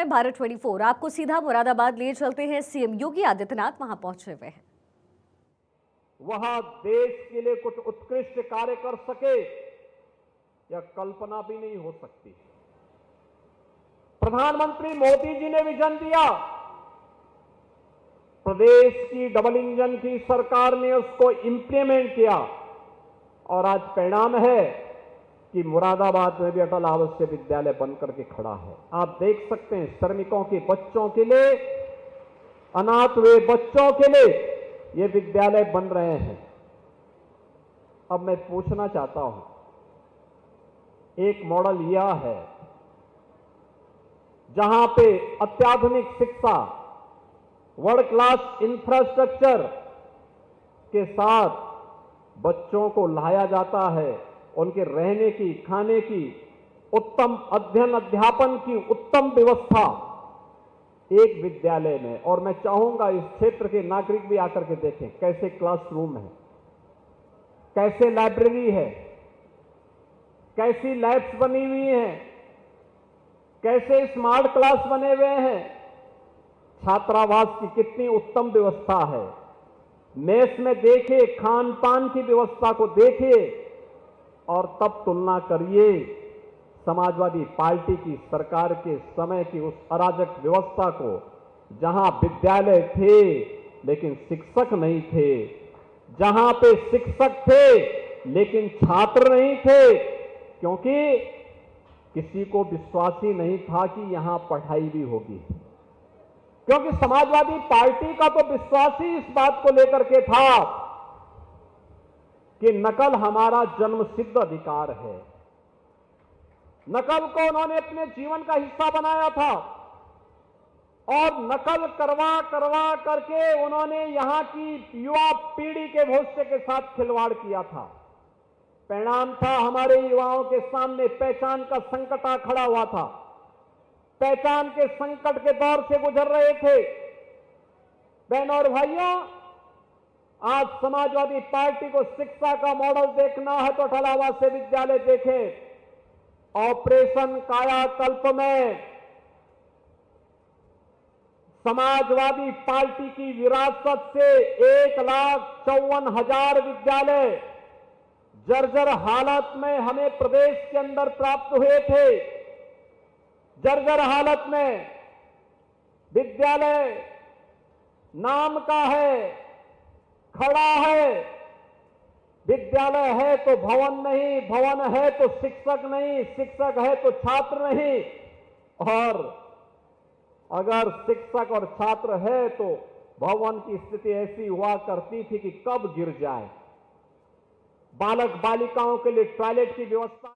है भारत 24। आपको सीधा मुरादाबाद ले चलते हैं। सीएम योगी आदित्यनाथ वहां पहुंचे हुए हैं। वह देश के लिए कुछ उत्कृष्ट कार्य कर सके, यह कल्पना भी नहीं हो सकती। प्रधानमंत्री मोदी जी ने विजन दिया, प्रदेश की डबल इंजन की सरकार ने उसको इंप्लीमेंट किया और आज परिणाम है कि मुरादाबाद में भी अटल आवासीय विद्यालय बनकर के खड़ा है। आप देख सकते हैं, श्रमिकों के बच्चों के लिए, अनाथ हुए बच्चों के लिए ये विद्यालय बन रहे हैं। अब मैं पूछना चाहता हूं, एक मॉडल यह है जहां पे अत्याधुनिक शिक्षा, वर्ल्ड क्लास इंफ्रास्ट्रक्चर के साथ बच्चों को लाया जाता है, उनके रहने की, खाने की, उत्तम अध्ययन अध्यापन की उत्तम व्यवस्था एक विद्यालय में। और मैं चाहूंगा इस क्षेत्र के नागरिक भी आकर के देखें कैसे क्लासरूम है, कैसे लाइब्रेरी है, कैसी लैब्स बनी हुई हैं, कैसे स्मार्ट क्लास बने हुए हैं, छात्रावास की कितनी उत्तम व्यवस्था है। मेस में देखिए, खान पान की व्यवस्था को देखिए और तब तुलना करिए समाजवादी पार्टी की सरकार के समय की उस अराजक व्यवस्था को, जहां विद्यालय थे लेकिन शिक्षक नहीं थे, जहां पे शिक्षक थे लेकिन छात्र नहीं थे, क्योंकि किसी को विश्वास ही नहीं था कि यहां पढ़ाई भी होगी। क्योंकि समाजवादी पार्टी का तो विश्वास ही इस बात को लेकर के था कि नकल हमारा जन्मसिद्ध अधिकार है। नकल को उन्होंने अपने जीवन का हिस्सा बनाया था और नकल करवा करवा करके उन्होंने यहां की युवा पीढ़ी के भविष्य के साथ खिलवाड़ किया था। परिणाम था, हमारे युवाओं के सामने पहचान का संकट आ खड़ा हुआ था। पहचान के संकट के दौर से गुजर रहे थे। बहनों और भाइयों, आज समाजवादी पार्टी को शिक्षा का मॉडल देखना है तो अटल आवासीय विद्यालय देखें। ऑपरेशन कायाकल्प में समाजवादी पार्टी की विरासत से 1,54,000 विद्यालय जर्जर हालत में हमें प्रदेश के अंदर प्राप्त हुए थे। जर्जर हालत में विद्यालय नाम का है, खड़ा है। विद्यालय है तो भवन नहीं, भवन है तो शिक्षक नहीं, शिक्षक है तो छात्र नहीं। और अगर शिक्षक और छात्र है तो भवन की स्थिति ऐसी हुआ करती थी कि कब गिर जाए। बालक बालिकाओं के लिए टॉयलेट की व्यवस्था